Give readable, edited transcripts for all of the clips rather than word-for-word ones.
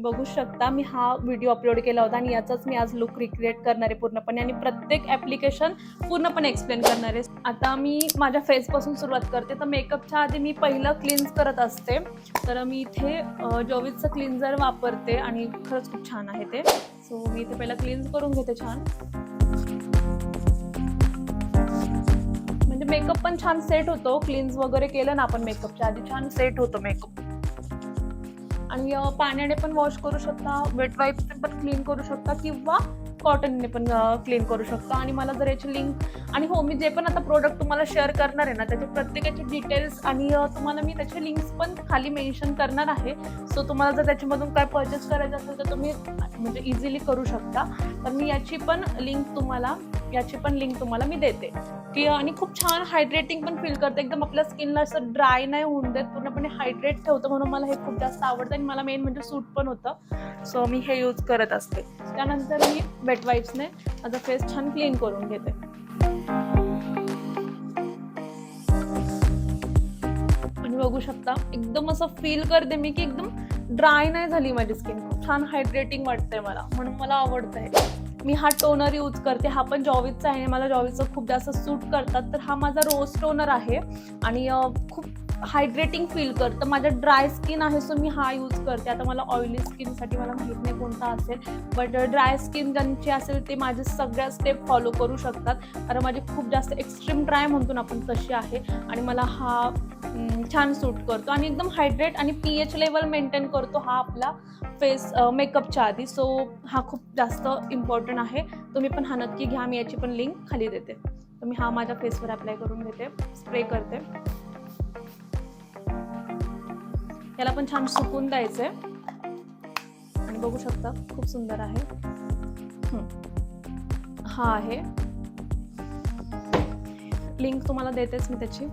बघू शकता मी हा व्हिडिओ अपलोड केला होता आणि याचाच मी आज लुक रिक्रिएट करणार आहे पूर्णपणे आणि प्रत्येक ॲप्लिकेशन पूर्णपणे एक्सप्लेन करणार आहे. आता मी माझ्या फेसपासून सुरुवात करते. तर मेकअपच्या आधी मी पहिलं क्लीन्स करत असते. तर मी इथे जॉविसचं क्लिन्झर वापरते आणि खरंच खूप छान आहे ते. सो मी इथे पहिला क्लीन्स करून घेते छान. म्हणजे मेकअप पण छान सेट होतो. क्लीन्स वगैरे केलं ना आपण मेकअपच्या आधी छान सेट होतो मेकअप. आणि पाण्याने पण वॉश करू शकता, वेट वाईप्सने पण क्लीन करू शकता किंवा कॉटनने पण क्लीन करू शकता. आणि मला जर याची लिंक आणि हो मी जे पण आता प्रोडक्ट तुम्हाला शेअर करणार आहे ना त्याचे प्रत्येकाचे डिटेल्स आणि तुम्हाला मी त्याचे लिंक्स पण खाली मेन्शन करणार आहे. सो तुम्हाला जर त्याच्यामधून काय परचेस करायचं असेल तर तुम्ही म्हणजे इझिली करू शकता. तर मी याची पण लिंक तुम्हाला मी देते की आणि खूप छान हायड्रेटिंग पण फील करते. एकदम आपल्या स्किनला असं ड्राय नाही होऊन देत, पूर्णपणे हायड्रेट ठेवतं. म्हणून मला हे खूप जास्त आवडतं आणि मला मेन म्हणजे सूट पण होतं. सो मी हे यूज करत असते. त्यानंतर मी वेट वाईप्सने माझा फेस छान क्लीन करून घेते. आणि बघू शकता एकदम असं फील करते मी की एकदम ड्राय नाही झाली माझी स्किन. खूप छान हायड्रेटिंग वाटतंय मला, म्हणून मला आवडतंय. मी हा टोनर यूज करते. हा पण जॉविसचा आहे. मला जॉविसचं खूप जास्त सूट करतात. तर हा माझा रोज टोनर आहे आणि खूप हायड्रेटिंग फील करतं. माझ्या ड्राय स्किन आहे सो मी हा यूज करते. आता मला ऑइली स्किनसाठी मला माहीत नाही कोणता असेल, बट ड्राय स्किन ज्यांची असेल ते माझे सगळ्या स्टेप फॉलो करू शकतात. कारण माझी खूप जास्त एक्स्ट्रीम ड्राय म्हणतो ना आपण तशी आहे आणि मला हा छान सूट करतो आणि एकदम हायड्रेट आणि pH लेवल मेंटेन करतो हा आपला फेस मेकअपच्या आधी. सो हा खूप जास्त इम्पॉर्टंट आहे. तुम्ही पण हा नक्की घ्या. मी याची पण लिंक खाली देते. तर मी हा माझ्या फेसवर अप्लाय करून घेते, स्प्रे करते. याला पण छान सुकून द्यायचंय आणि बघू शकता खूप सुंदर आहे. हा आहे लिंक तुम्हाला देतेच मी त्याची.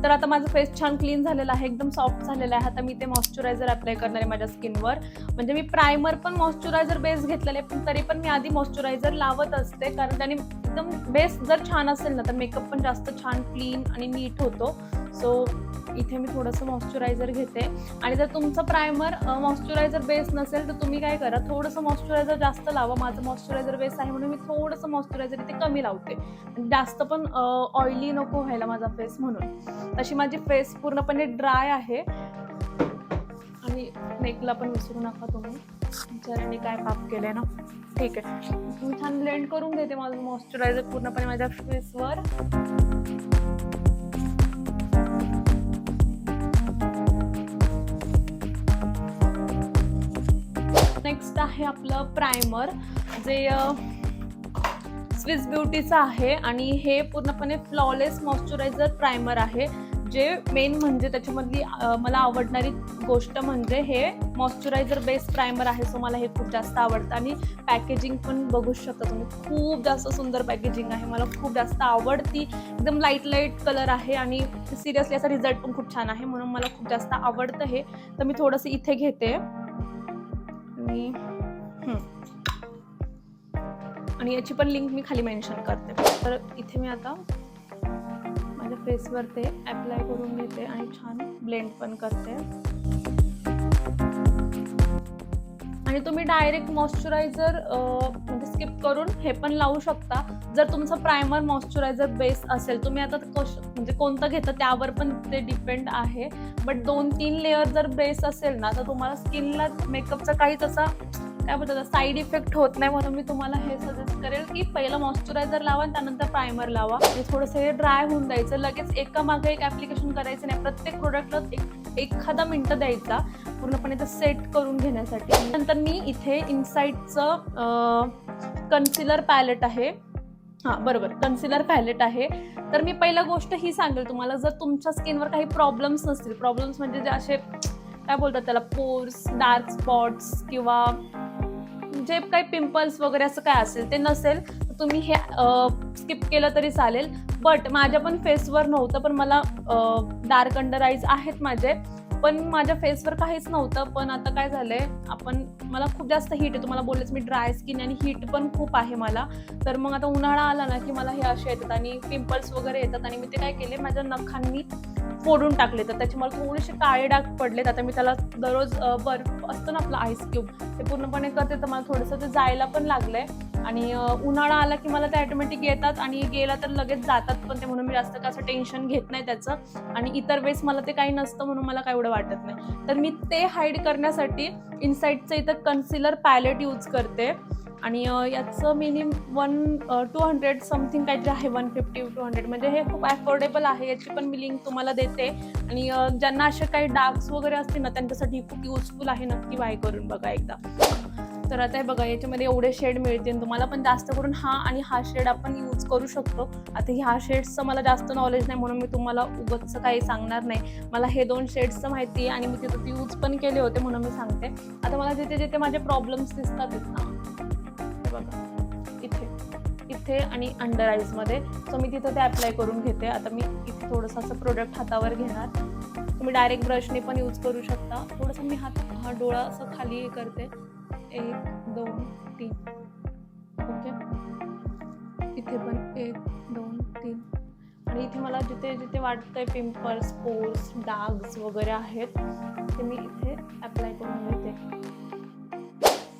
तर आता माझं फेस छान क्लीन झालेलं आहे, एकदम सॉफ्ट झालेलं आहे. आता मी ते मॉइश्चरायझर अप्लाय करणार आहे माझ्या स्किनवर. म्हणजे मी प्रायमर पण मॉइश्चरायझर बेस घेतलेले आहे, पण तरी पण मी आधी मॉइश्चरायझर लावत असते. कारण त्याने एकदम बेस जर छान असेल ना तर मेकअप पण जास्त छान क्लीन आणि नीट होतो. सो इथे मी थोडंसं मॉइश्चरायझर घेते. आणि जर तुमचं प्रायमर मॉइश्चरायझर बेस नसेल तर तुम्ही काय करा, थोडंसं मॉइश्चरायझर जास्त लावा. माझं मॉइश्चरायझर बेस आहे म्हणून मी थोडंसं मॉइश्चरायझर इथे कमी लावते. जास्त पण ऑइली नको व्हायला माझा फेस म्हणून. तशी माझी फेस पूर्णपणे ड्राय आहे. आणि नेकला पण विसरू नका तुम्ही, बिचाऱ्याने काय पाप केलंय ना. ठीक आहे, मी छान ब्लेंड करून घेते माझं मॉइश्चरायझर पूर्णपणे माझ्या फेसवर. नेक्स्ट आहे आपलं प्रायमर, जे स्विस ब्युटीचं आहे आणि हे पूर्णपणे फ्लॉलेस मॉइश्चरायझर प्रायमर आहे. जे मेन म्हणजे त्याच्यामधली मला आवडणारी गोष्ट म्हणजे हे मॉइश्चरायझर बेस प्रायमर आहे. सो मला हे खूप जास्त आवडतं. आणि पॅकेजिंग पण बघू शकता तुम्ही, खूप जास्त सुंदर पॅकेजिंग आहे. मला खूप जास्त आवडती. एकदम लाईट कलर आहे आणि सिरियसली याचा रिझल्ट पण खूप छान आहे, म्हणून मला खूप जास्त आवडतं हे. तर मी थोडंसं इथे घेते आणि याची पण लिंक मी खाली मेन्शन करते. तर इथे मी आता माझ्या फेसवर ते अप्लाय करून घेते आणि छान ब्लेंड पण करते. आणि तुम्ही डायरेक्ट मॉइश्चरायझर म्हणजे स्किप करून हे पण लावू शकता जर तुमचं प्रायमर मॉइश्चरायझर बेस असेल. तुम्ही आता म्हणजे कोणतं घेतं त्यावर पण ते डिपेंड आहे. बट 2-3 लेअर जर बेस असेल ना तर तुम्हाला स्किनला मेकअपचा काहीच असा काय बोलतात साईड इफेक्ट होत नाही. म्हणून मी तुम्हाला हे सजेस्ट करेल की पहिलं मॉइश्चरायझर लावा आणि त्यानंतर प्रायमर लावा. म्हणजे थोडंसं हे ड्राय होऊन द्यायचं, लगेच एका मागे एक ॲप्लिकेशन करायचं नाही. प्रत्येक प्रोडक्टला एखादा मिनिटं द्यायचा पूर्णपणे ते सेट करून घेण्यासाठी. नंतर मी इथे इनसाइडचं कन्सिलर पॅलेट आहे. हां बरोबर, कन्सिलर पॅलेट आहे. तर मी पहिला गोष्ट ही सांगेल तुम्हाला, जर तुमच्या स्किनवर काही प्रॉब्लेम्स नसतील, प्रॉब्लेम्स म्हणजे जे असे काय बोलतात त्याला पोर्स, डार्क स्पॉट्स किंवा जे काही पिंपल्स वगैरे असं काय असेल ते नसेल तर तुम्ही हे स्किप केलं तरी चालेल. बट माझ्या पण फेसवर नव्हतं, पण मला डार्क अंडर आईज आहेत माझे. पण माझ्या फेसवर काहीच नव्हतं. पण आता काय झालंय, मला खूप जास्त हीट आहे. तुम्हाला बोललेच मी ड्राय स्किन आणि हीट पण खूप आहे मला. तर मग आता उन्हाळा आला ना की मला हे असे येतात आणि पिंपल्स वगैरे येतात आणि मी ते काय केले, माझ्या नखांनी फोडून टाकले. तर त्याच्यामुळे थोडेसे काळे डाग पडलेत. आता मी त्याला दररोज बर्फ असतो ना आपला आईस क्यूब, ते पूर्णपणे करते. तर मला थोडंसं ते जायला पण लागलंय. आणि उन्हाळा आला की मला ते ऑटोमॅटिक येतात आणि गेला तर लगेच जातात पण ते, म्हणून मी जास्त काय असं टेन्शन घेत नाही त्याचं. आणि इतर वेळेस मला ते काही नसतं म्हणून मला काय एवढं वाटत नाही. तर मी ते हाईड करण्यासाठी इनसाइडचं इथं कन्सिलर पॅलेट यूज करते. आणि याचं मिनिमम 200 समथिंग काहीतरी आहे, 150-200, म्हणजे हे खूप अफोर्डेबल आहे. याची पण मी लिंक तुम्हाला देते. आणि ज्यांना असे काही डार्क्स वगैरे असतील ना त्यांच्यासाठी खूप युजफुल आहे. नक्की बाय करून बघा एकदा. तर आता हे बघा, याच्यामध्ये एवढे शेड मिळतील तुम्हाला, पण जास्त करून हा आणि हा शेड आपण यूज करू शकतो. आता ह्या शेड्सचं मला जास्त नॉलेज नाही म्हणून मी तुम्हाला उगाच काही सांगणार नाही. मला हे 2 शेड्सचं माहिती आहे आणि मी तिथं यूज पण केले होते म्हणून मी सांगते. आता मला जिथे जिथे माझे प्रॉब्लेम्स दिसतात ना, हे बघा इथे आणि अंडर आईजमध्ये, सो मी तिथं ते अप्लाय करून घेते. आता मी इथे थोडंसं असं प्रोडक्ट हातावर घेणार. तुम्ही डायरेक्ट ब्रशने पण यूज करू शकता. थोडंसं मी हा डोळा असं खाली हे करते, 1 2 3, ओके. इथे पण 1 2 3. आणि इथे मला जिथे जिथे वाटतंय पिंपल्स, पोर्स, डाग्स वगैरे आहेत ते मी इथे अप्लाय करून घेते.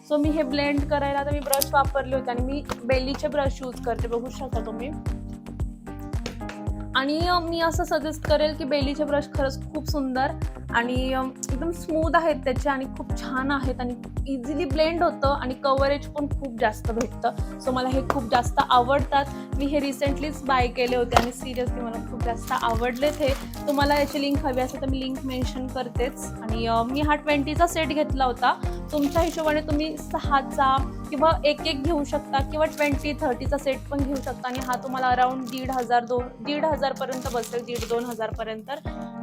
सो मी हे ब्लेंड करायला आता मी ब्रश वापरले होते आणि मी बेलीचे ब्रश यूज करते, बघू शकता तुम्ही. आणि मी असं सजेस्ट करेल की बेलीचे ब्रश खरंच खूप सुंदर आणि एकदम स्मूथ आहेत त्याचे आणि खूप छान आहेत आणि इझिली ब्लेंड होतं आणि कव्हरेज पण खूप जास्त भेटतं. सो मला हे खूप जास्त आवडतात. मी हे रिसेंटलीच बाय केले होते आणि सिरियसली मला खूप जास्त आवडलेत हे. तुम्हाला याची लिंक हवी असेल तर मी लिंक मेन्शन करतेच. आणि मी हा 20चा सेट घेतला होता. तुमच्या हिशोबाने तुम्ही 6चा किंवा एक घेऊ शकता किंवा 20-30चा सेट पण घेऊ शकता. आणि हा तुम्हाला अराउंड 1,500 पर्यंत बसेल, 1,500-2,000 पर्यंत.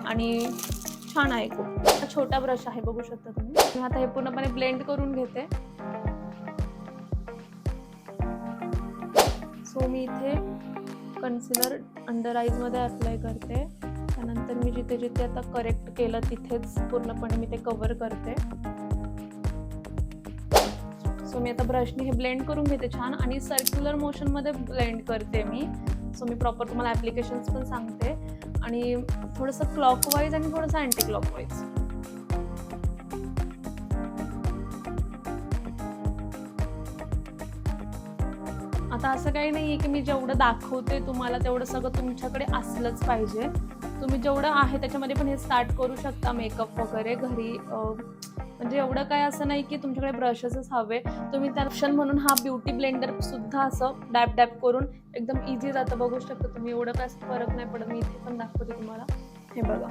आणि छान आहे खूप. छोटा ब्रश आहे, बघू शकता तुम्ही. मी आता हे पूर्णपणे ब्लेंड करून घेते. सो मी इथे कन्सिलर अंडर आईज मध्ये अप्लाय करते. त्यानंतर मी जिथे जिथे आता करेक्ट केलं तिथेच पूर्णपणे मी ते कव्हर करते. सो मी आता ब्रशने हे ब्लेंड करून घेते छान आणि सर्क्युलर मोशन मध्ये ब्लेंड करते मी. सो मी प्रॉपर तुम्हाला ॲप्लिकेशन्स पण सांगते. आणि थोडंसं क्लॉकवाईज आणि थोडंसं अँटी क्लॉकवाईज. आता असं काही नाही आहे की मी जेवढं दाखवते तुम्हाला तेवढं सगळं तुमच्याकडे असलंच पाहिजे. तुम्ही जेवढं आहे त्याच्यामध्ये पण हे स्टार्ट करू शकता मेकअप वगैरे घरी. म्हणजे एवढं काय असं नाही की तुमच्याकडे ब्रशेसच हवे. तुम्ही त्या ऑप्शन म्हणून हा ब्युटी ब्लेंडर सुद्धा असं डॅप डॅप करून एकदम इझी जातं, बघू शकता तुम्ही. एवढं काय फरक नाही पडत. मी इथे पण दाखवते तुम्हाला, हे बघा.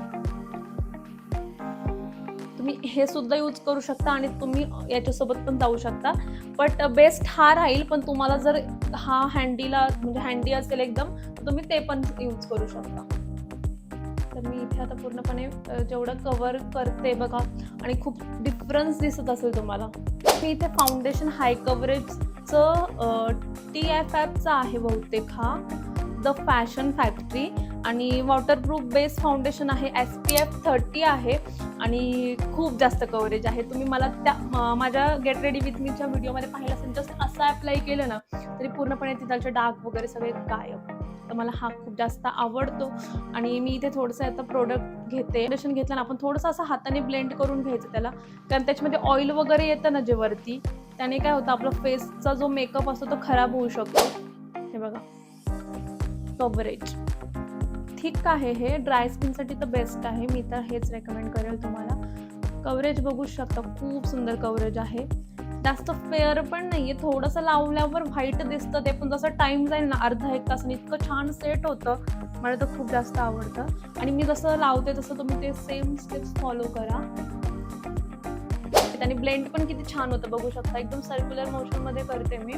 तुम्ही हे सुद्धा यूज करू शकता आणि तुम्ही याच्यासोबत पण जाऊ शकता. बट बेस्ट हा राहील, पण तुम्हाला जर हा हँडी असेल एकदम तर तुम्ही ते पण यूज करू शकता. तर मी इथे आता पूर्णपणे जेवढं कव्हर करते बघा आणि खूप डिफरन्स दिसत असेल तुम्हाला. मी इथे फाउंडेशन हाय कव्हरेजचं TFFचं आहे बहुतेक हा, द फॅशन फॅक्टरी. आणि वॉटरप्रूफ बेस फाउंडेशन आहे, SPF 30 आहे आणि खूप जास्त कव्हरेज आहे. तुम्ही मला त्या माझ्या गेट रेडी विथ मीच्या व्हिडिओमध्ये पाहिलं असेल, जस्ट असं अप्लाय केलं ना तरी पूर्णपणे तिथलचे डाग वगैरे सगळे गायब. तर मला हा खूप जास्त आवडतो. आणि मी इथे थोडंसं आता प्रोडक्ट घेते. फाउंडेशन घेतलं ना आपण थोडंसं असं हाताने ब्लेंड करून घ्यायचं त्याला, कारण त्याच्यामध्ये ऑइल वगैरे येतं ना जे वरती, त्याने काय होतं आपला फेसचा जो मेकअप असतो तो खराब होऊ शकतो. हे बघा, कव्हरेज ठीक आहे. हे ड्राय स्किनसाठी तर बेस्ट आहे. मी तर हेच रेकमेंड करेल तुम्हाला. कव्हरेज बघू शकता, खूप सुंदर कव्हरेज आहे. जास्त फेअर पण नाहीये, थोडंसं लावल्यावर व्हाईट दिसतं. ते पण जसं टाइम जाईल ना, अर्धा 1 तासाने इतकं छान सेट होतं. मला तर खूप जास्त आवडतं. आणि मी जसं लावते तसं तुम्ही ते सेम स्टेप्स फॉलो करा. आणि ब्लेंड पण किती छान होतं, बघू शकता. एकदम सर्क्युलर मोशन मध्ये करते मी.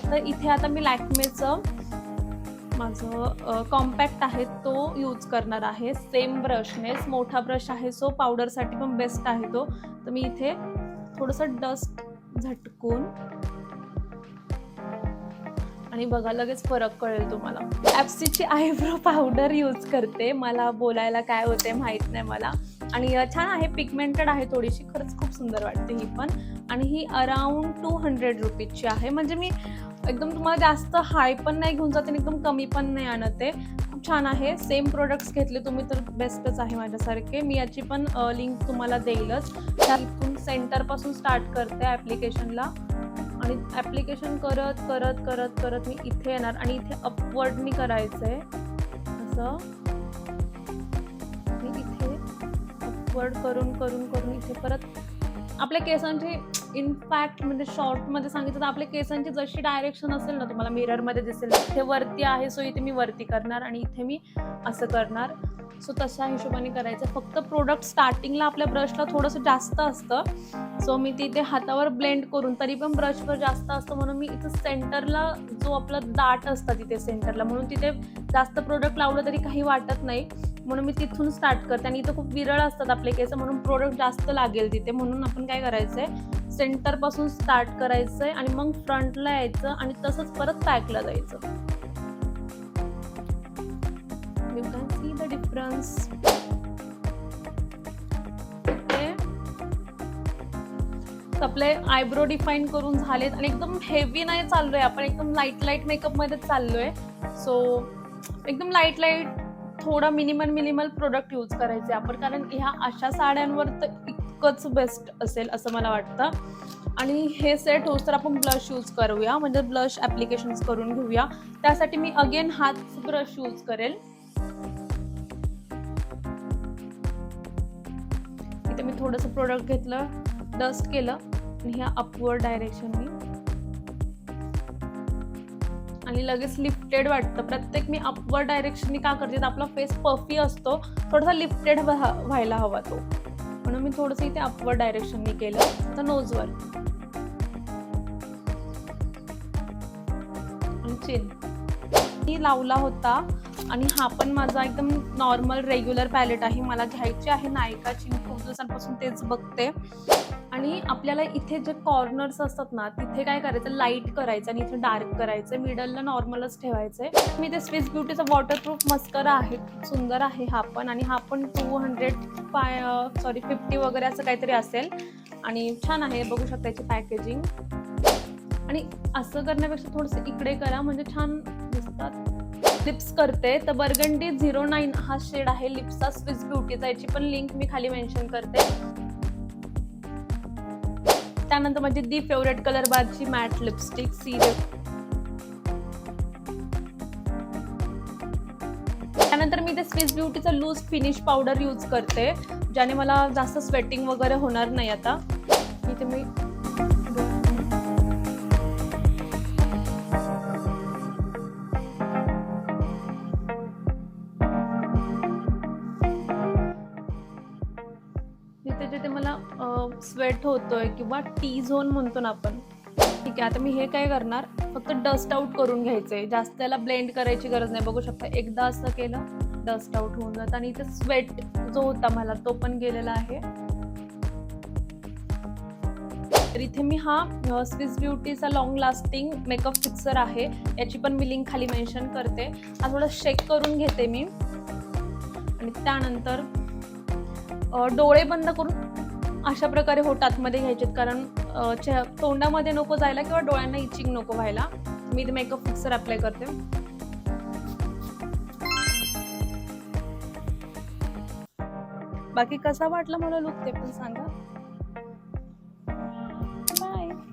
तर इथे आता मी लॅक्मेचं माझं कॉम्पॅक्ट आहे तो यूज करणार आहे, सेम ब्रशनेच. मोठा ब्रश आहे सो पावडरसाठी पण बेस्ट आहे तो. तर मी इथे थोडंसं डस्ट झटकून आणि बघा लगेच फरक कळेल तुम्हाला. ॲप्सीची आयब्रो पावडर यूज करते. मला बोलायला काय होते माहीत नाही मला. आणि छान आहे, पिगमेंटेड आहे थोडीशी, खरंच खूप सुंदर वाटते ही पण. आणि ही अराउंड 200 रुपीजची आहे. म्हणजे मी एकदम तुम्हाला जास्त हाय पण नाही घेऊन जाते आणि एकदम कमी पण नाही आणत आहे. खूप छान आहे. सेम प्रोडक्ट्स घेतले तुम्ही तर बेस्टच आहे माझ्यासारखे. मी याची पण लिंक तुम्हाला देईलच. इथून सेंटरपासून स्टार्ट करते ॲप्लिकेशनला आणि ॲप्लिकेशन करत करत करत करत मी इथे येणार आणि इथे अपवर्डनी करायचं आहे असं. आणि इथे अपवर्ड करून करून करून इथे परत आपल्या केसांची इनफॅक्ट म्हणजे शॉर्टमध्ये सांगितलं तर आपल्या केसांची जशी डायरेक्शन असेल ना तुम्हाला मिररमध्ये दिसेल, इथे वरती आहे सो इथे मी वरती करणार आणि इथे मी असं करणार. सो तशा हिशोबाने करायचं. फक्त प्रोडक्ट स्टार्टिंगला आपल्या ब्रशला थोडंसं जास्त असतं, सो मी तिथे हातावर ब्लेंड करून, तरी पण ब्रशवर जास्त असतं म्हणून मी इथं सेंटरला जो आपला दाट असतं तिथे सेंटरला, म्हणून तिथे जास्त प्रोडक्ट लावलं तरी काही वाटत नाही म्हणून मी तिथून स्टार्ट करते. आणि इथं खूप विरळ असतात आपले केस म्हणून प्रोडक्ट जास्त लागेल तिथे, म्हणून आपण काय करायचंय सेंटरपासून स्टार्ट करायचंय आणि मग फ्रंटला यायचं आणि तसंच परत बॅकला जायचं. You can see the difference. आपले आयब्रो डिफाईन करून झालेत आणि एकदम हेवी नाही चाललोय आपण, एकदम लाईट मेकअपमध्ये चाललोय. सो एकदम लाईट थोडा मिनिमल प्रोडक्ट यूज करायचे आपण, कारण ह्या अशा साड्यांवर तर इतकंच बेस्ट असेल असं मला वाटतं. आणि हे सेट होऊस तर आपण ब्लश यूज करूया, म्हणजे ब्लश ॲप्लिकेशन्स करून घेऊया. त्यासाठी मी अगेन हाच ब्रश यूज करेल. इथे मी थोडंसं प्रोडक्ट घेतलं, डस्ट केलं आणि ह्या अपवर्ड डायरेक्शननी आणि लगेच लिफ्टेड वाटतं. प्रत्येक मी अपवर्ड डायरेक्शननी का करते, तर आपला फेस पफी असतो, थोडासा लिफ्टेड व्हायला हवा तो, म्हणून मी थोडंसं इथे अपवर्ड डायरेक्शननी केलं. आता नोजवर आणि चिन मी लावला होता. आणि हा पण माझा एकदम नॉर्मल रेग्युलर पॅलेट आहे, मला घ्यायची आहे नायकाची, मी खूप दिवसांपासून तेच बघते. आणि आपल्याला इथे जे कॉर्नर्स असतात ना तिथे काय करायचं, लाईट करायचं आणि इथे डार्क करायचं, मिडलला नॉर्मलच ठेवायचंय. मी ते स्विस ब्युटीचा वॉटरप्रूफ मस्करा आहे, सुंदर आहे हा पण. आणि हा पण 50 वगैरे असं काहीतरी असेल आणि छान आहे, बघू शकता याची पॅकेजिंग. आणि असं करण्यापेक्षा थोडंसं इकडे करा म्हणजे छान दिसतात. लिप्स करते तर बर्गंडी 09 हा शेड आहे लिप्सचा स्विस ब्युटीचा, याची पण लिंक मी खाली मेन्शन करते. त्यानंतर माझी दी फेवरेट कलर बारची मॅट लिपस्टिक सिरियस. त्यानंतर मी ते स्विस ब्युटीचा लूज फिनिश पावडर यूज करते, ज्याने मला जास्त स्वेटिंग वगैरे होणार नाही. आता इथे मी जिथे मला स्वेट होतोय किंवा टी झोन म्हणतो ना आपण, ठीक आहे. आता मी हे काय करणार, फक्त डस्ट आउट करून घ्यायचंय, जास्त त्याला ब्लेंड करायची गरज नाही. बघू शकता एकदा असं केलं डस्ट आउट होऊन जातं आणि इथे स्वेट जो होता मला तो पण गेलेला आहे. तर इथे मी हा स्विस ब्युटीचा लॉंग लास्टिंग मेकअप फिक्सर आहे, याची पण मी लिंक खाली मेन्शन करते. हा थोडं शेक करून घेते मी आणि त्यानंतर डोळे बंद करून अशा प्रकारे होटातमध्ये घ्यायचेत, कारण तोंडामध्ये नको जायला किंवा डोळ्यांना इचिंग नको व्हायला. मी ते मेकअप फिक्सर अप्लाय करते. बाकी कसा वाटला मला लुक ते पण सांगा.